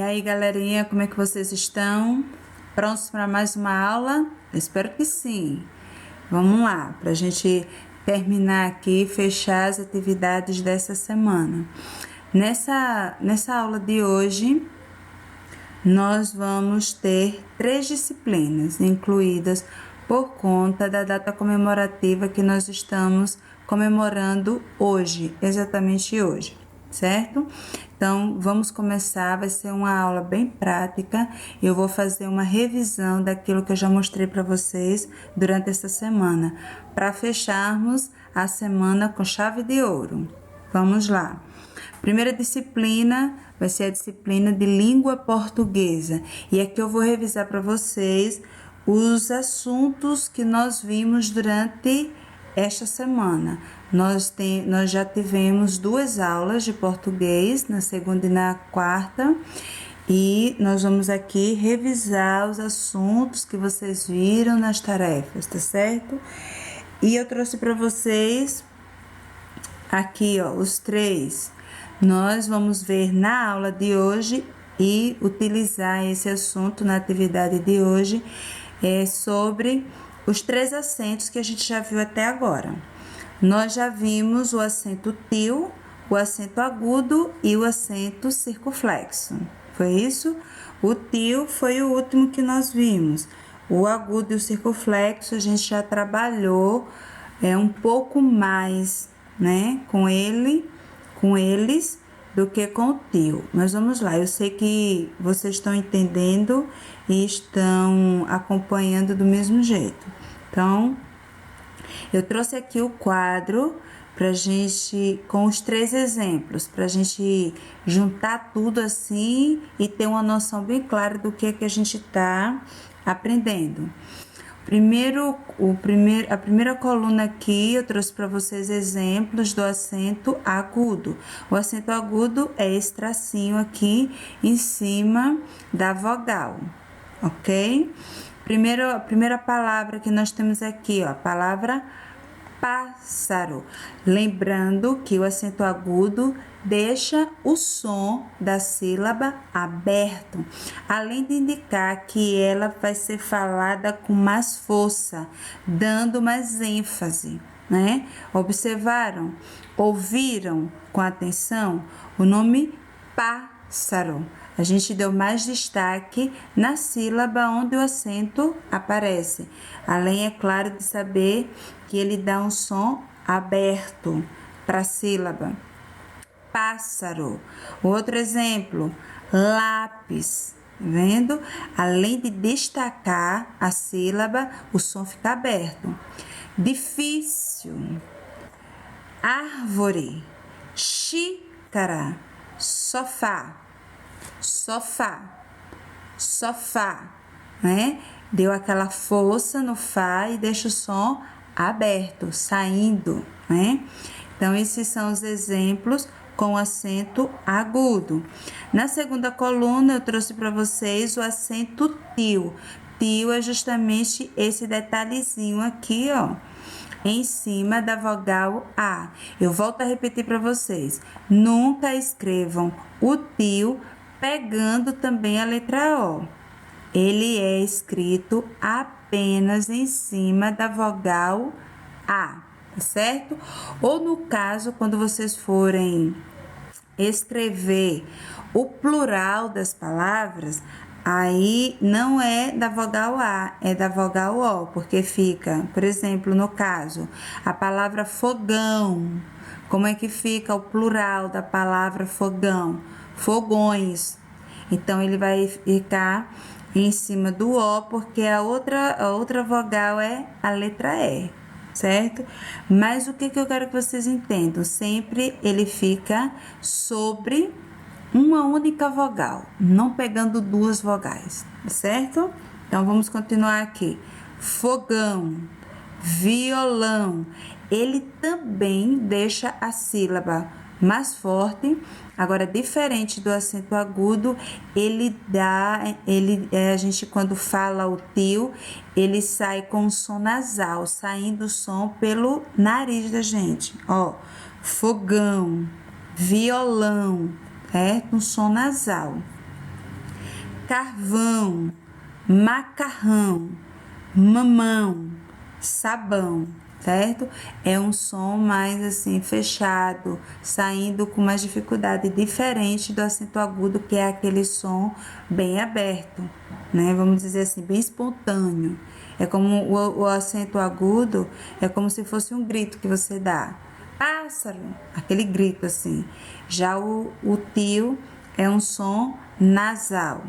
aí, galerinha, como é que vocês estão? Prontos para mais uma aula? Eu espero que sim. Vamos lá, para a gente terminar aqui e fechar as atividades dessa semana. Nessa aula de hoje, nós vamos ter 3 disciplinas incluídas por conta da data comemorativa que nós estamos comemorando hoje, exatamente hoje, certo? Então, vamos começar, vai ser uma aula bem prática. Eu vou fazer uma revisão daquilo que eu já mostrei para vocês durante essa semana, para fecharmos a semana com chave de ouro. Vamos lá. Primeira disciplina vai ser a disciplina de língua portuguesa. E aqui eu vou revisar para vocês os assuntos que nós vimos durante esta semana. Nós já tivemos 2 aulas de português, na segunda e na quarta, e nós vamos aqui revisar os assuntos que vocês viram nas tarefas, tá certo? E eu trouxe para vocês aqui, ó, os 3. Nós vamos ver na aula de hoje e utilizar esse assunto na atividade de hoje, sobre os 3 acentos que a gente já viu até agora. Nós já vimos o acento til, o acento agudo e o acento circunflexo. Foi isso? O til foi o último que nós vimos. O agudo e o circunflexo a gente já trabalhou um pouco mais, né, com eles do que com o til. Mas vamos lá, eu sei que vocês estão entendendo e estão acompanhando do mesmo jeito. Então, eu trouxe aqui o quadro pra gente, com os 3 exemplos, pra gente juntar tudo assim e ter uma noção bem clara do que é que a gente tá aprendendo. A primeira coluna aqui, eu trouxe para vocês exemplos do acento agudo. O acento agudo é esse tracinho aqui em cima da vogal, ok? A primeira palavra que nós temos aqui, ó, a palavra pássaro. Lembrando que o acento agudo deixa o som da sílaba aberto, além de indicar que ela vai ser falada com mais força, dando mais ênfase, né? Observaram? Ouviram com atenção o nome pássaro? A gente deu mais destaque na sílaba onde o acento aparece, além, é claro, de saber que ele dá um som aberto para a sílaba. Pássaro. Outro exemplo, lápis. Vendo? Além de destacar a sílaba, o som fica aberto. Difícil. Árvore. Xícara. Sofá. Sofá, sofá, né? Deu aquela força no fá e deixa o som aberto, saindo, né? Então, esses são os exemplos com acento agudo. Na segunda coluna, eu trouxe para vocês o acento til. Til é justamente esse detalhezinho aqui, ó, em cima da vogal A. Eu volto a repetir para vocês. Nunca escrevam o til pegando também a letra O. Ele é escrito apenas em cima da vogal A, tá certo? Ou no caso, quando vocês forem escrever o plural das palavras, aí não é da vogal A, é da vogal O, porque fica, por exemplo, no caso, a palavra fogão. Como é que fica o plural da palavra fogão? Fogões. Então, ele vai ficar em cima do O, porque a outra vogal é a letra E, certo? Mas o que eu quero que vocês entendam? Sempre ele fica sobre uma única vogal, não pegando 2 vogais, certo? Então, vamos continuar aqui. Fogão, violão. Ele também deixa a sílaba mais forte. Agora, diferente do acento agudo, a gente quando fala o til, ele sai com um som nasal, saindo o som pelo nariz da gente, ó, fogão, violão, certo? Um som nasal. carvão, macarrão, mamão, sabão, certo? É um som mais assim fechado, saindo com mais dificuldade, diferente do acento agudo, que é aquele som bem aberto, né? Vamos dizer assim, bem espontâneo. É como o acento agudo, é como se fosse um grito que você dá. Pássaro, aquele grito assim. Já o tio é um som nasal.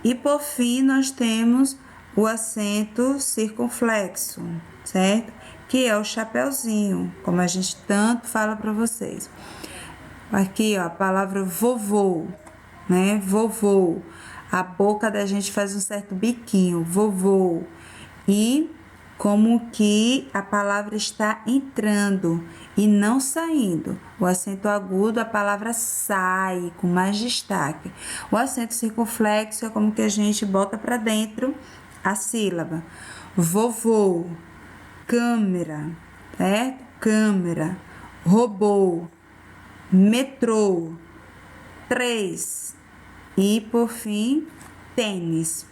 E por fim, nós temos o acento circunflexo, certo? Que é o chapeuzinho, como a gente tanto fala para vocês. Aqui, ó, a palavra vovô, né? Vovô. A boca da gente faz um certo biquinho, vovô. E como que a palavra está entrando e não saindo. O acento agudo, a palavra sai com mais destaque. O acento circunflexo é como que a gente bota para dentro a sílaba. Vovô, câmera, certo? Câmera, robô, metrô, 3 e por fim, tênis.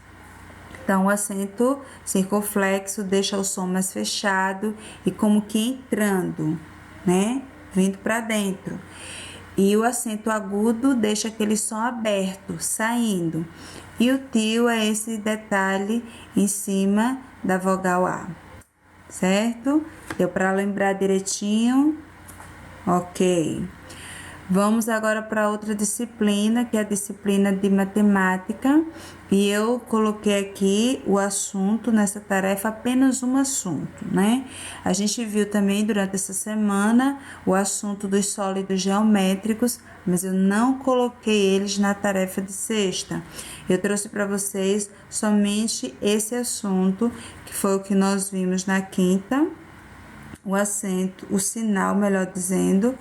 Então, o acento circunflexo deixa o som mais fechado e como que entrando, né? Vindo para dentro. E o acento agudo deixa aquele som aberto, saindo. E o tio é esse detalhe em cima da vogal A, certo? Deu para lembrar direitinho? Ok. Vamos agora para outra disciplina, que é a disciplina de matemática. E eu coloquei aqui o assunto nessa tarefa, apenas um assunto, né? A gente viu também durante essa semana o assunto dos sólidos geométricos, mas eu não coloquei eles na tarefa de sexta. Eu trouxe para vocês somente esse assunto, que foi o que nós vimos na quinta, o acento, o sinal, melhor dizendo,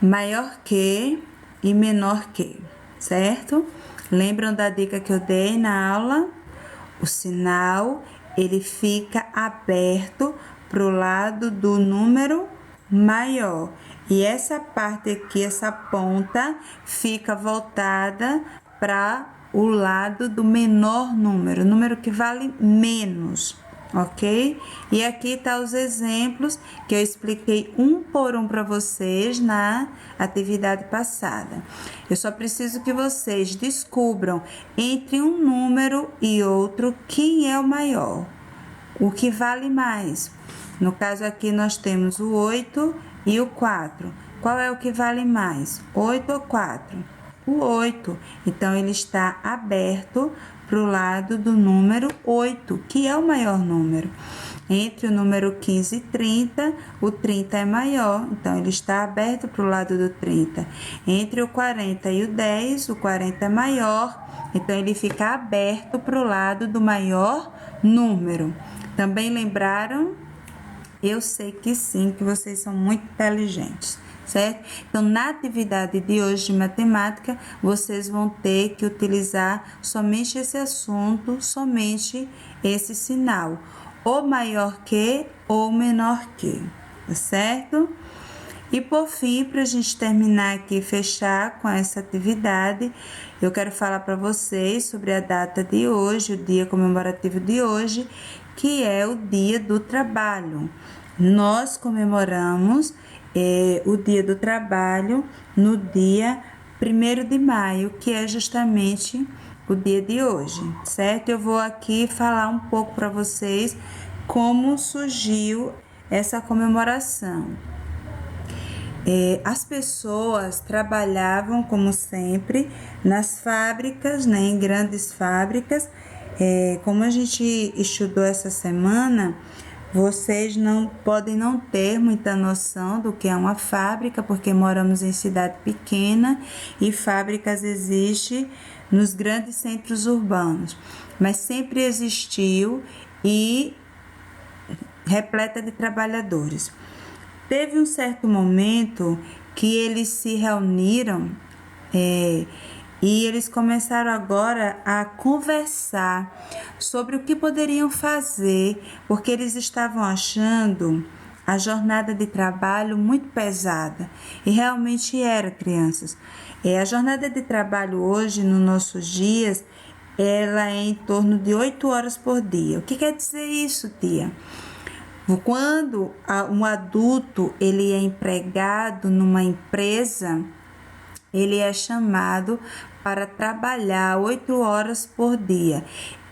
maior que e menor que, certo? Lembram da dica que eu dei na aula? O sinal, ele fica aberto para o lado do número maior. E essa parte aqui, essa ponta, fica voltada para o lado do menor número, número que vale menos, ok? E aqui tá os exemplos que eu expliquei um por um para vocês na atividade passada. Eu só preciso que vocês descubram entre um número e outro quem é o maior, o que vale mais. No caso aqui nós temos o 8 e o 4. Qual é o que vale mais? 8 ou 4? O 8. Então ele está aberto para o lado do número 8, que é o maior número. Entre o número 15 e 30, o 30 é maior, então ele está aberto para o lado do 30. Entre o 40 e o 10, o 40 é maior, então ele fica aberto para o lado do maior número. Também lembraram? Eu sei que sim, que vocês são muito inteligentes, certo? Então, na atividade de hoje de matemática, vocês vão ter que utilizar somente esse assunto, somente esse sinal, ou maior que ou menor que, tá certo? E por fim, para a gente terminar aqui e fechar com essa atividade, eu quero falar para vocês sobre a data de hoje, o dia comemorativo de hoje, que é o Dia do Trabalho. Nós comemoramos o Dia do Trabalho no dia 1º de maio, que é justamente o dia de hoje, certo? Eu vou aqui falar um pouco para vocês como surgiu essa comemoração. As pessoas trabalhavam, como sempre, nas fábricas, né, em grandes fábricas. Como a gente estudou essa semana, vocês podem não ter muita noção do que é uma fábrica, porque moramos em cidade pequena e fábricas existem nos grandes centros urbanos, mas sempre existiu e repleta de trabalhadores. Teve um certo momento que eles se reuniram e eles começaram agora a conversar sobre o que poderiam fazer, porque eles estavam achando a jornada de trabalho muito pesada. E realmente era, crianças. A jornada de trabalho hoje, nos nossos dias, ela é em torno de 8 horas por dia. O que quer dizer isso, tia? Quando um adulto ele é empregado numa empresa, ele é chamado para trabalhar 8 horas por dia.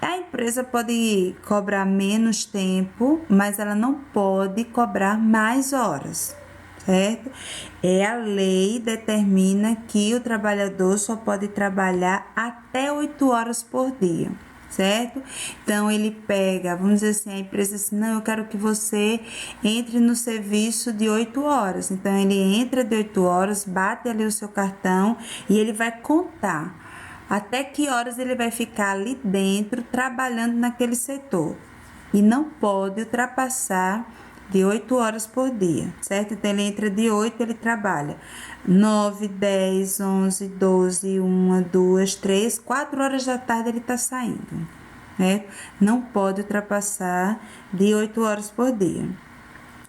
A empresa pode cobrar menos tempo, mas ela não pode cobrar mais horas, certo? A lei determina que o trabalhador só pode trabalhar até 8 horas por dia, certo? Então ele pega, vamos dizer assim, a empresa diz, não, eu quero que você entre no serviço de 8 horas. Então ele entra de 8 horas, bate ali o seu cartão e ele vai contar até que horas ele vai ficar ali dentro trabalhando naquele setor. E não pode ultrapassar de 8 horas por dia, certo? Então ele entra de 8, ele trabalha 9, 10, 11, 12, 1, 2, 3, 4 horas da tarde ele está saindo, né? Não pode ultrapassar de 8 horas por dia.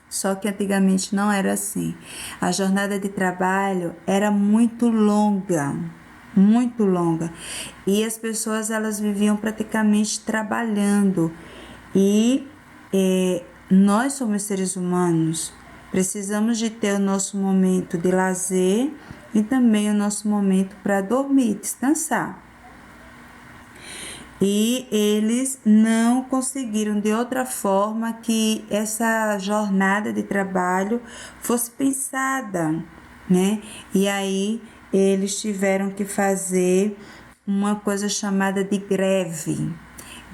Só que antigamente não era assim. A jornada de trabalho era muito longa, e as pessoas elas viviam praticamente trabalhando. E nós somos seres humanos, precisamos de ter o nosso momento de lazer e também o nosso momento para dormir, descansar. E eles não conseguiram de outra forma que essa jornada de trabalho fosse pensada, né? E aí eles tiveram que fazer uma coisa chamada de greve.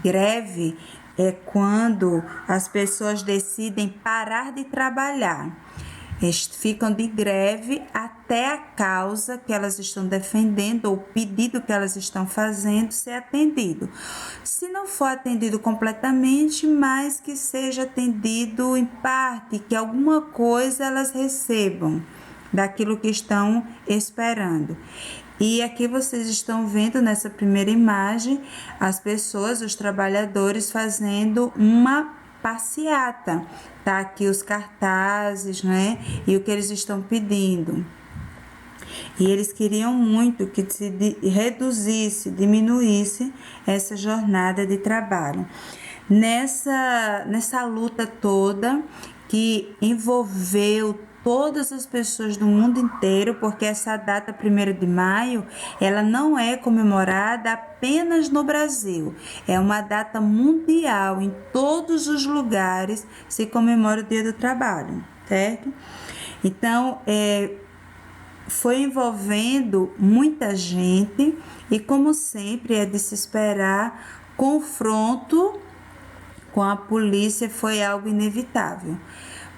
Greve é quando as pessoas decidem parar de trabalhar. Eles ficam de greve até a causa que elas estão defendendo ou o pedido que elas estão fazendo ser atendido. Se não for atendido completamente, mas que seja atendido em parte, que alguma coisa elas recebam daquilo que estão esperando. E aqui vocês estão vendo nessa primeira imagem as pessoas, os trabalhadores fazendo uma passeata. Tá aqui os cartazes, né? E o que eles estão pedindo. E eles queriam muito que se reduzisse, diminuísse essa jornada de trabalho. Nessa luta toda que envolveu todas as pessoas do mundo inteiro, porque essa data 1º de maio, ela não é comemorada apenas no Brasil, é uma data mundial, em todos os lugares se comemora o Dia do Trabalho, certo? Então, foi envolvendo muita gente e, como sempre, é de se esperar, confronto com a polícia foi algo inevitável.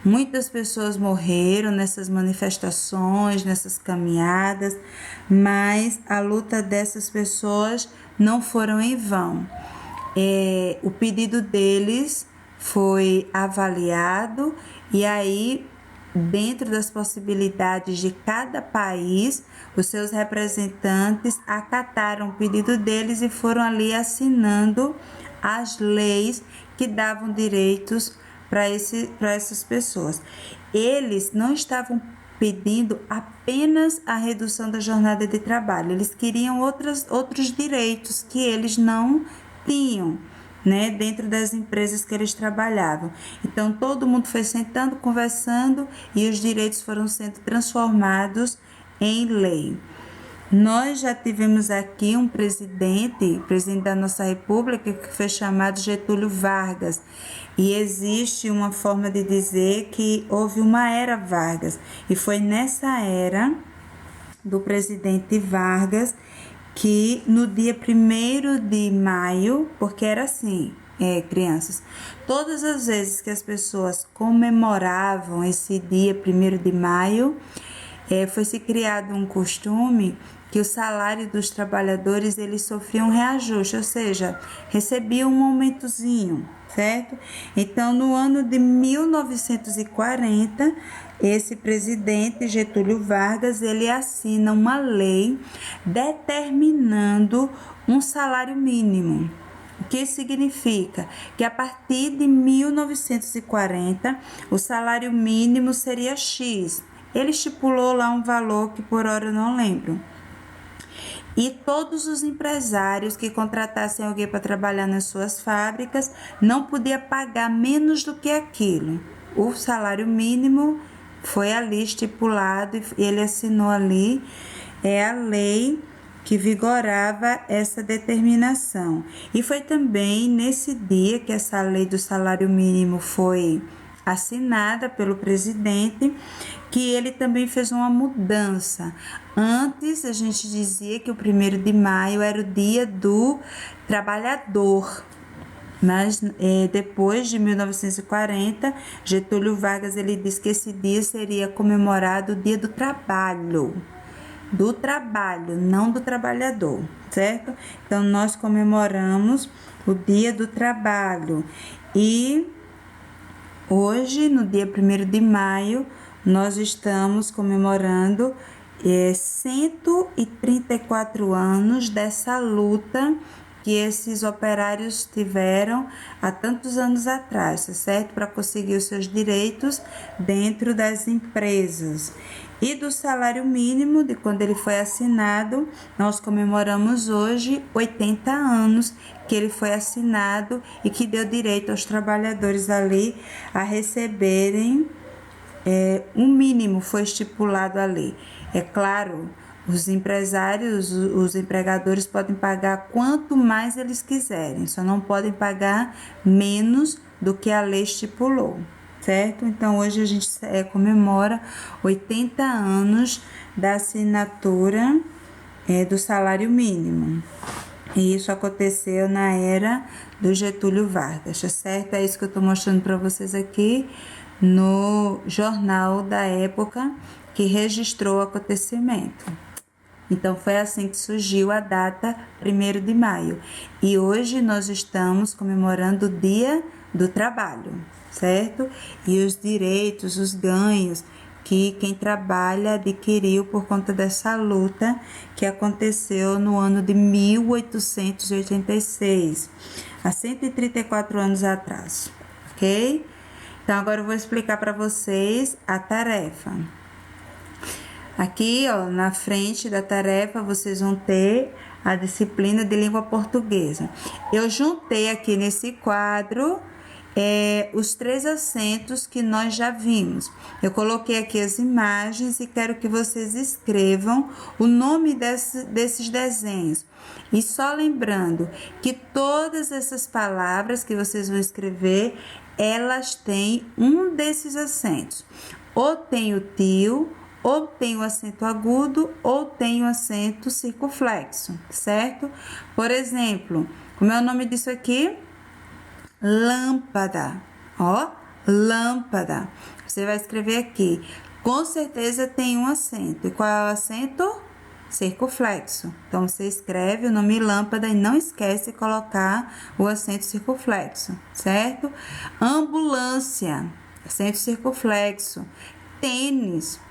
Muitas pessoas morreram nessas manifestações, nessas caminhadas, mas a luta dessas pessoas não foram em vão. O pedido deles foi avaliado e aí, dentro das possibilidades de cada país, os seus representantes acataram o pedido deles e foram ali assinando as leis que davam direitos para essas pessoas. Eles não estavam pedindo apenas a redução da jornada de trabalho, eles queriam outros direitos que eles não tinham, né, dentro das empresas que eles trabalhavam. Então, todo mundo foi sentando, conversando e os direitos foram sendo transformados em lei. Nós já tivemos aqui um presidente da nossa república, que foi chamado Getúlio Vargas, e existe uma forma de dizer que houve uma era Vargas, e foi nessa era do presidente Vargas que no dia 1º de maio, porque era assim, crianças, todas as vezes que as pessoas comemoravam esse dia 1º de maio, foi se criado um costume que o salário dos trabalhadores eles sofriam um reajuste, ou seja, recebiam um aumentozinho, certo? Então, no ano de 1940, esse presidente Getúlio Vargas, ele assina uma lei determinando um salário mínimo. que significa que a partir de 1940 o salário mínimo seria X. Ele estipulou lá um valor que por hora eu não lembro. E todos os empresários que contratassem alguém para trabalhar nas suas fábricas não podia pagar menos do que aquilo. O salário mínimo foi ali estipulado e ele assinou ali, é a lei que vigorava essa determinação. E foi também nesse dia que essa lei do salário mínimo foi assinada pelo presidente, que ele também fez uma mudança. Antes a gente dizia que o 1º de maio era o dia do trabalhador, mas depois de 1940, Getúlio Vargas ele disse que esse dia seria comemorado o dia do trabalho, não do trabalhador, certo? Então nós comemoramos o dia do trabalho e hoje, no dia 1º de maio, nós estamos comemorando 134 anos dessa luta que esses operários tiveram há tantos anos atrás, certo? Para conseguir os seus direitos dentro das empresas. E do salário mínimo, de quando ele foi assinado, nós comemoramos hoje 80 anos que ele foi assinado e que deu direito aos trabalhadores ali a receberem um mínimo, foi estipulado ali. É claro, os empresários, os empregadores podem pagar quanto mais eles quiserem, só não podem pagar menos do que a lei estipulou, certo? Então hoje a gente comemora 80 anos da assinatura do salário mínimo. E isso aconteceu na era do Getúlio Vargas, tá certo? É isso que eu estou mostrando para vocês aqui no jornal da época que registrou o acontecimento. Então foi assim que surgiu a data 1º de maio. E hoje nós estamos comemorando o Dia do Trabalho, certo? E os direitos, os ganhos que quem trabalha adquiriu por conta dessa luta que aconteceu no ano de 1886, há 134 anos atrás, ok? Então agora eu vou explicar para vocês a tarefa. Aqui, ó, na frente da tarefa, vocês vão ter a disciplina de língua portuguesa. Eu juntei aqui nesse quadro os 3 acentos que nós já vimos. Eu coloquei aqui as imagens e quero que vocês escrevam o nome desses desenhos. E só lembrando que todas essas palavras que vocês vão escrever, elas têm um desses acentos. Ou tem o tio, ou tem o acento agudo, ou tem o acento circunflexo, certo? Por exemplo, como é o nome disso aqui? Lâmpada, ó, lâmpada. Você vai escrever aqui, com certeza tem um acento. E qual é o acento? Circunflexo. Então, você escreve o nome lâmpada e não esquece de colocar o acento circunflexo, certo? Ambulância, acento circunflexo. Tênis,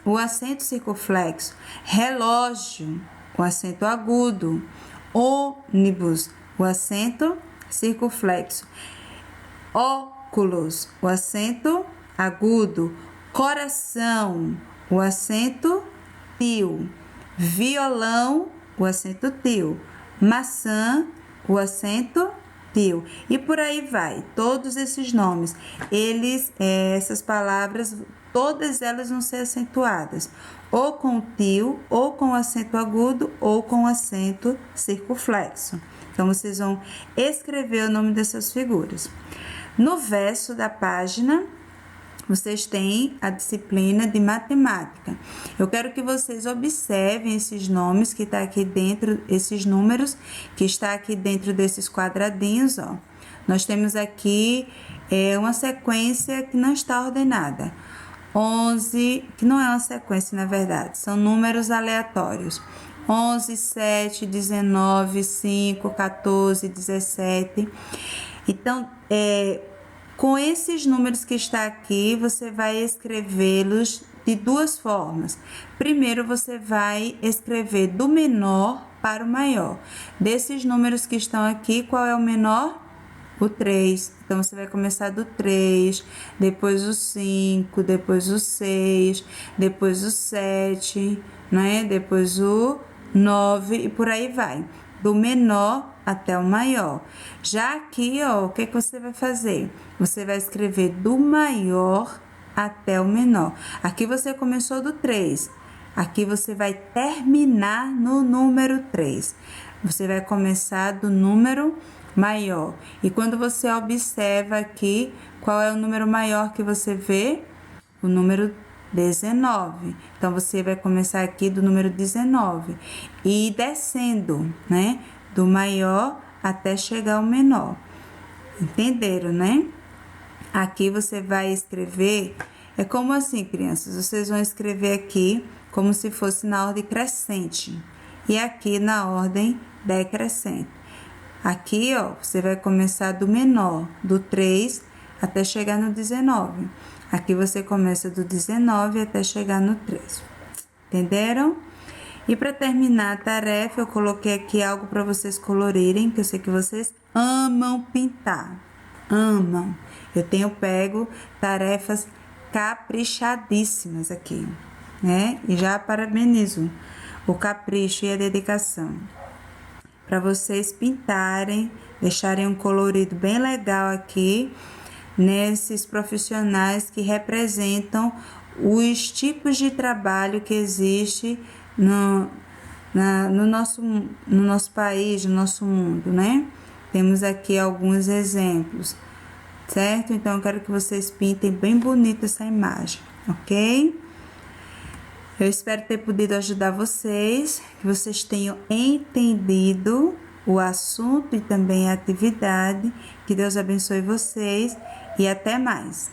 o acento circunflexo. Relógio, o acento agudo. Ônibus, o acento circunflexo. Óculos, o acento agudo. Coração, o acento tio. Violão, o acento tio. Maçã, o acento tio. E por aí vai. Todos esses nomes, essas palavras, todas elas vão ser acentuadas, ou com o tio, ou com o acento agudo, ou com o acento circunflexo. Então, vocês vão escrever o nome dessas figuras. No verso da página, vocês têm a disciplina de matemática. Eu quero que vocês observem esses nomes que está aqui dentro, esses números que está aqui dentro desses quadradinhos, ó. Nós temos aqui uma sequência que não está ordenada. 11, que não é uma sequência, na verdade, são números aleatórios. 11, 7, 19, 5, 14, 17. Então, com esses números que está aqui, você vai escrevê-los de 2 formas. Primeiro, você vai escrever do menor para o maior. Desses números que estão aqui, qual é o menor? O 3. Então, você vai começar do 3, depois o 5, depois o 6, depois o 7, né? Depois o 9 e por aí vai. Do menor até o maior. Já aqui, ó, o que que você vai fazer? Você vai escrever do maior até o menor. Aqui você começou do 3. Aqui você vai terminar no número 3. Você vai começar do número maior. E quando você observa aqui, qual é o número maior que você vê? O número 19. Então, você vai começar aqui do número 19 e ir descendo, né? Do maior até chegar ao menor. Entenderam, né? Aqui você vai escrever, é como assim, crianças? Vocês vão escrever aqui como se fosse na ordem crescente e aqui na ordem decrescente. Aqui, ó, você vai começar do menor, do 3 até chegar no 19. Aqui você começa do 19 até chegar no 3. Entenderam? E para terminar a tarefa, eu coloquei aqui algo para vocês colorirem, que eu sei que vocês amam pintar. Amam. Eu tenho pego tarefas caprichadíssimas aqui, né? E já parabenizo o capricho e a dedicação. Para vocês pintarem, deixarem um colorido bem legal aqui, nesses profissionais que representam os tipos de trabalho que existe no nosso país, no nosso mundo, né? Temos aqui alguns exemplos, certo? Então, eu quero que vocês pintem bem bonito essa imagem, ok? Eu espero ter podido ajudar vocês, que vocês tenham entendido o assunto e também a atividade. Que Deus abençoe vocês e até mais.